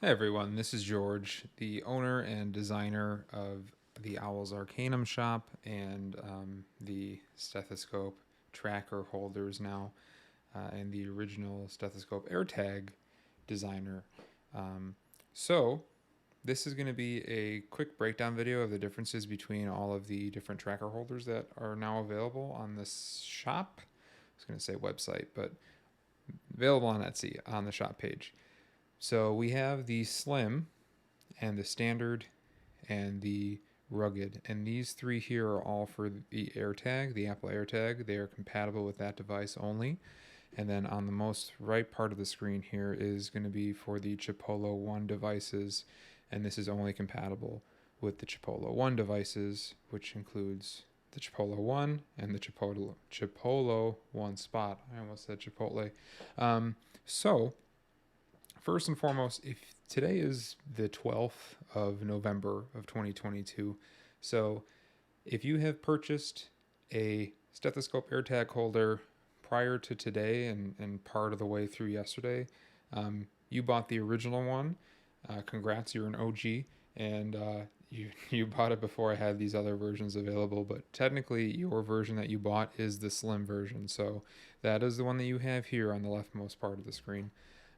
Hey everyone, this is George, the owner and designer of the Owl's Arcanum shop and the stethoscope tracker holders now, and the original stethoscope AirTag designer. Um, so, this is going to be a quick breakdown video of the differences between all of the different tracker holders that are now available on this shop. I was going to say website, but available on Etsy on the shop page. So we have the Slim and the Standard and the Rugged, and these three here are all for the AirTag, the Apple AirTag. They are compatible with that device only. And then on the most right part of the screen here is going to be for the Chipolo One devices, and this is only compatible with the Chipolo One devices, which includes the Chipolo One and the Chipolo One Spot. I almost said Chipotle. So first and foremost, if today is the 12th of November of 2022, so if you have purchased a stethoscope AirTag holder prior to today and part of the way through yesterday, you bought the original one. Congrats, you're an OG, and you bought it before I had these other versions available. But technically, your version that you bought is the slim version, so that is the one that you have here on the leftmost part of the screen.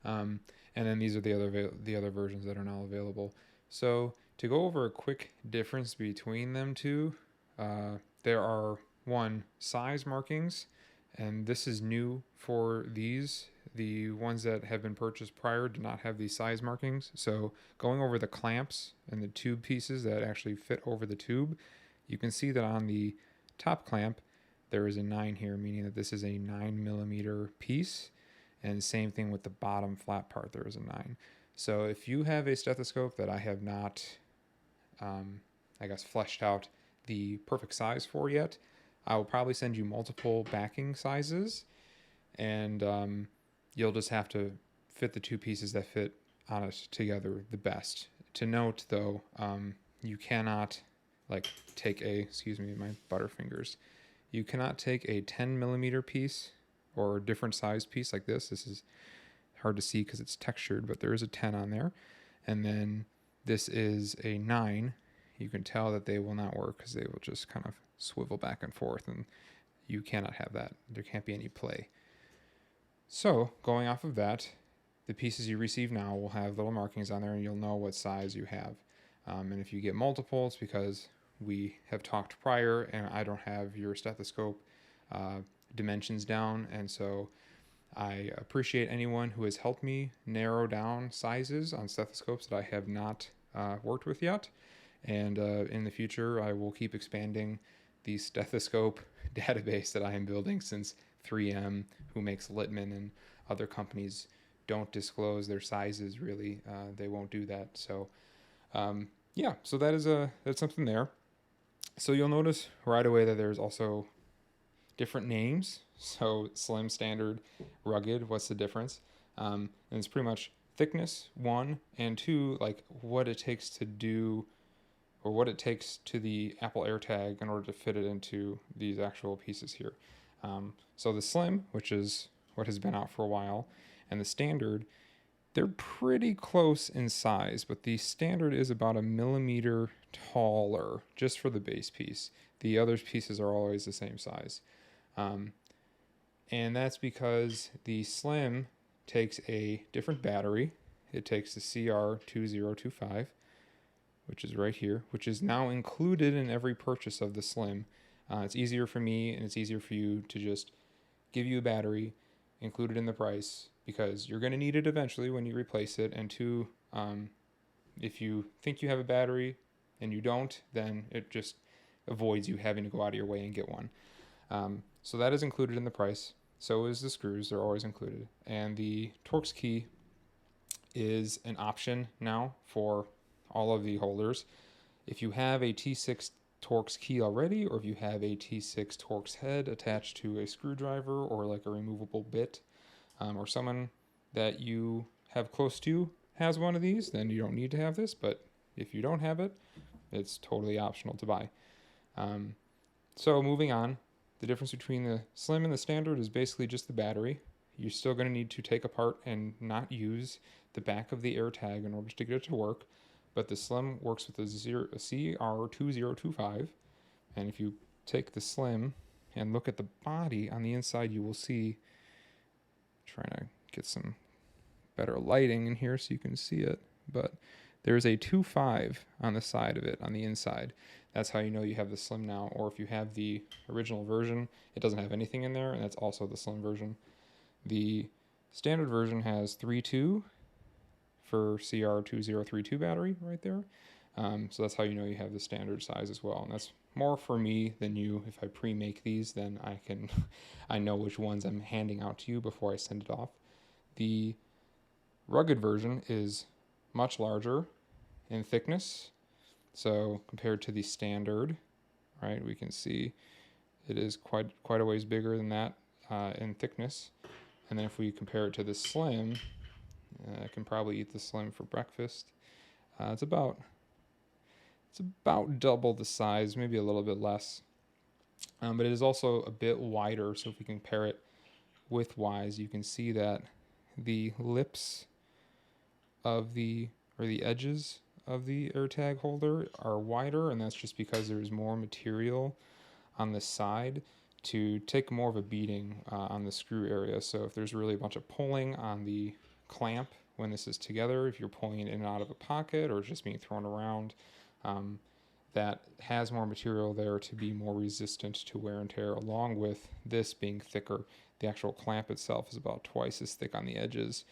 Um, and then these are the other versions that are now available. So to go over a quick difference between them two, there are one size markings, and this is new for these. The ones that have been purchased prior do not have these size markings. So going over the clamps and the tube pieces that actually fit over the tube, you can see that on the top clamp there is a 9 here, meaning that this is a 9mm piece. And same thing with the bottom flat part, there is a 9. So if you have a stethoscope that I have not, fleshed out the perfect size for yet, I will probably send you multiple backing sizes, and you'll just have to fit the two pieces that fit on it together the best. To note, though, you cannot take a, excuse me, my butterfingers. You cannot take a 10mm piece or a different size piece like this. This is hard to see because it's textured, but there is a 10 on there. And then this is a 9. You can tell that they will not work because they will just kind of swivel back and forth, and you cannot have that. There can't be any play. So going off of that, the pieces you receive now will have little markings on there, and you'll know what size you have. And if you get multiple, it's because we have talked prior and I don't have your stethoscope dimensions down, and so I appreciate anyone who has helped me narrow down sizes on stethoscopes that I have not worked with yet. And in the future, I will keep expanding the stethoscope database that I am building, since 3M, who makes Littman, and other companies don't disclose their sizes really. They won't do that. So yeah, so that's something there. So you'll notice right away that there's also different names. So slim, standard, rugged, what's the difference? And it's pretty much thickness, 1, and 2, like what it takes to do, or what it takes to the Apple AirTag in order to fit it into these actual pieces here. So the slim, which is what has been out for a while, and the standard, they're pretty close in size, but the standard is about a millimeter taller just for the base piece. The other pieces are always the same size. And that's because the Slim takes a different battery. It takes the CR2025, which is right here, which is now included in every purchase of the Slim. It's easier for me and it's easier for you to just give you a battery, include it in the price, because you're going to need it eventually when you replace it. And two, if you think you have a battery and you don't, then it just avoids you having to go out of your way and get one. So that is included in the price. So is the screws, they're always included. And the Torx key is an option now for all of the holders. If you have a T6 Torx key already, or if you have a T6 Torx head attached to a screwdriver or like a removable bit, or someone that you have close to has one of these, then you don't need to have this. But if you don't have it, it's totally optional to buy. So moving on, the difference between the Slim and the Standard is basically just the battery. you're still going to need to take apart and not use the back of the AirTag in order to get it to work. But the Slim works with a CR2025, and if you take the Slim and look at the body on the inside, you will see, trying to get some better lighting in here so you can see it, but there's a 2.5 on the side of it on the inside. That's how you know you have the Slim now. Or if you have the original version, it doesn't have anything in there, and that's also the Slim version. The standard version has 3.2 for CR2032 battery right there. So that's how you know you have the standard size as well. And that's more for me than you. If I pre-make these, then I know which ones I'm handing out to you before I send it off. The rugged version is much larger in thickness. So compared to the standard, right, we can see it is quite a ways bigger than that in thickness. And then if we compare it to the Slim, I can probably eat the Slim for breakfast. It's about double the size, maybe a little bit less. But it is also a bit wider. So if we compare it with Wise, you can see that the lips of the edges of the AirTag holder are wider, and that's just because there's more material on the side to take more of a beating on the screw area. So if there's really a bunch of pulling on the clamp when this is together, if you're pulling it in and out of a pocket or just being thrown around, that has more material there to be more resistant to wear and tear, along with this being thicker. The actual clamp itself is about twice as thick on the edges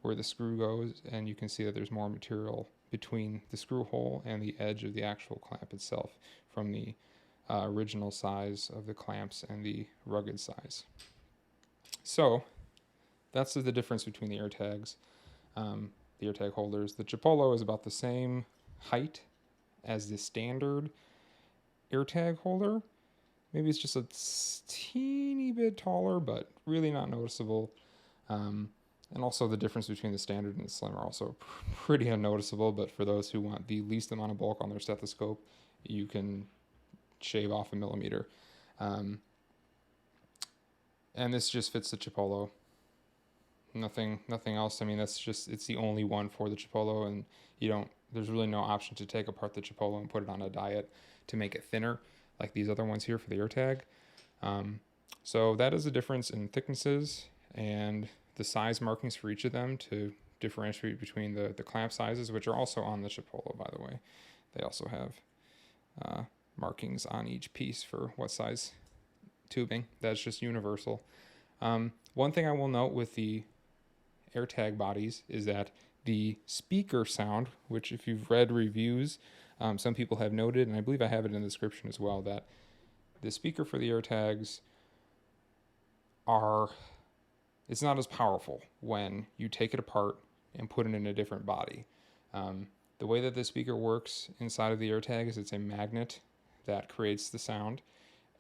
where the screw goes, and you can see that there's more material between the screw hole and the edge of the actual clamp itself from the original size of the clamps and the rugged size. So that's the difference between the AirTags, the AirTag holders. The Chipolo is about the same height as the standard AirTag holder. Maybe it's just a teeny bit taller, but really not noticeable. And also the difference between the standard and the Slim are also pretty unnoticeable, but for those who want the least amount of bulk on their stethoscope, you can shave off a millimeter. And this just fits the Chipolo. Nothing else. I mean, it's the only one for the Chipolo, and there's really no option to take apart the Chipolo and put it on a diet to make it thinner like these other ones here for the AirTag. So that is the difference in thicknesses and the size markings for each of them to differentiate between the clamp sizes, which are also on the Chipolo, by the way. They also have markings on each piece for what size tubing. That's just universal. One thing I will note with the AirTag bodies is that the speaker sound, which if you've read reviews, some people have noted, and I believe I have it in the description as well, that the speaker for the AirTags it's not as powerful when you take it apart and put it in a different body. The way that the speaker works inside of the AirTag is it's a magnet that creates the sound,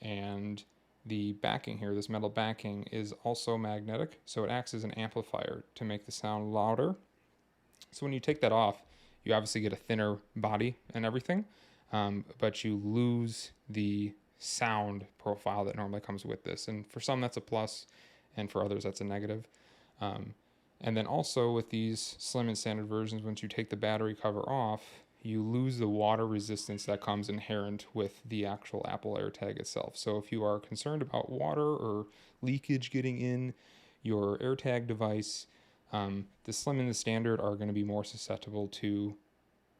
and the backing here, this metal backing, is also magnetic, so it acts as an amplifier to make the sound louder. So when you take that off, you obviously get a thinner body and everything, but you lose the sound profile that normally comes with this. And for some, that's a plus, and for others, that's a negative. And then also with these Slim and standard versions, once you take the battery cover off, you lose the water resistance that comes inherent with the actual Apple AirTag itself. So if you are concerned about water or leakage getting in your AirTag device, the Slim and the standard are going to be more susceptible to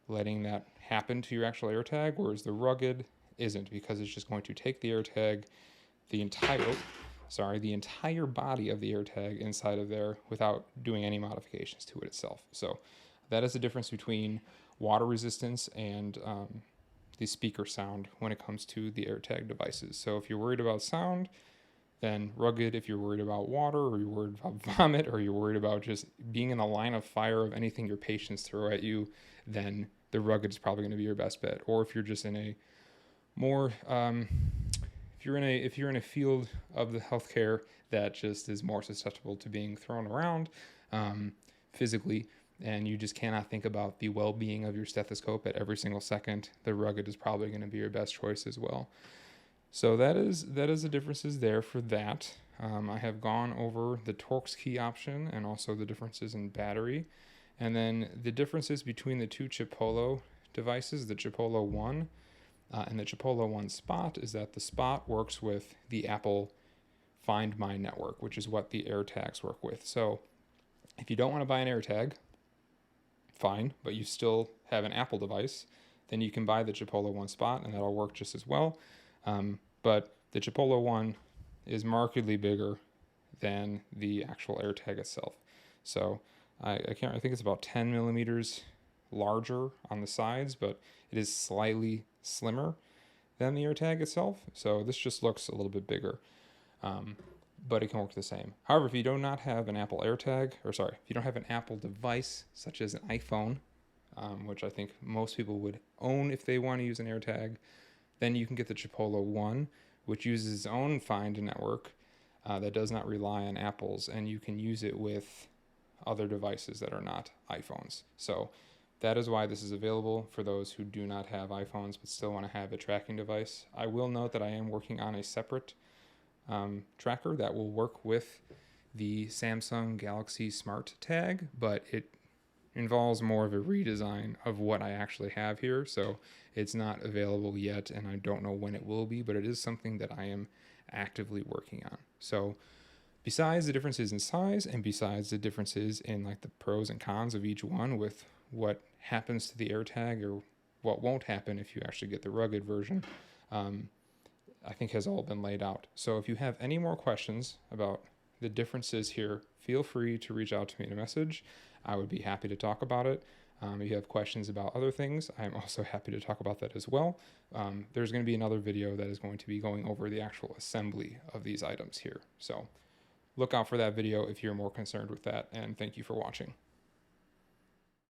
letting that happen to your actual AirTag, whereas the rugged isn't, because it's just going to take the AirTag, the entire body of the AirTag inside of there without doing any modifications to it itself. So that is the difference between water resistance and the speaker sound when it comes to the AirTag devices. So if you're worried about sound, then rugged. If you're worried about water, or you're worried about vomit, or you're worried about just being in the line of fire of anything your patients throw at you, then the rugged is probably going to be your best bet. Or if you're just in a more if you're in a field of the healthcare that just is more susceptible to being thrown around physically, and you just cannot think about the well-being of your stethoscope at every single second, the rugged is probably going to be your best choice as well. So that is the differences there for that. I have gone over the Torx key option and also the differences in battery, and then the differences between the two Chipolo devices, the Chipolo 1 and the Chipolo 1 Spot, is that the Spot works with the Apple Find My network, which is what the AirTags work with. So if you don't want to buy an AirTag, fine, but you still have an Apple device, then you can buy the Chipolo 1 Spot and that'll work just as well. But the Chipolo 1 is markedly bigger than the actual AirTag itself. So I think it's about 10 millimeters larger on the sides, but it is slightly slimmer than the AirTag itself. So this just looks a little bit bigger. But it can work the same. However, if you do not have an Apple AirTag, if you don't have an Apple device, such as an iPhone, which I think most people would own if they want to use an AirTag, then you can get the Chipolo 1, which uses its own Find network that does not rely on Apple's, and you can use it with other devices that are not iPhones. So that is why this is available for those who do not have iPhones but still want to have a tracking device. I will note that I am working on a separate tracker that will work with the Samsung Galaxy Smart Tag, but it involves more of a redesign of what I actually have here, so it's not available yet, and I don't know when it will be, but it is something that I am actively working on. So besides the differences in size and besides the differences in like the pros and cons of each one with what happens to the AirTag or what won't happen if you actually get the rugged version, I think has all been laid out. So if you have any more questions about the differences here, feel free to reach out to me in a message. I would be happy to talk about it. If you have questions about other things, I'm also happy to talk about that as well. There's going to be another video that is going to be going over the actual assembly of these items here. So look out for that video if you're more concerned with that, and thank you for watching.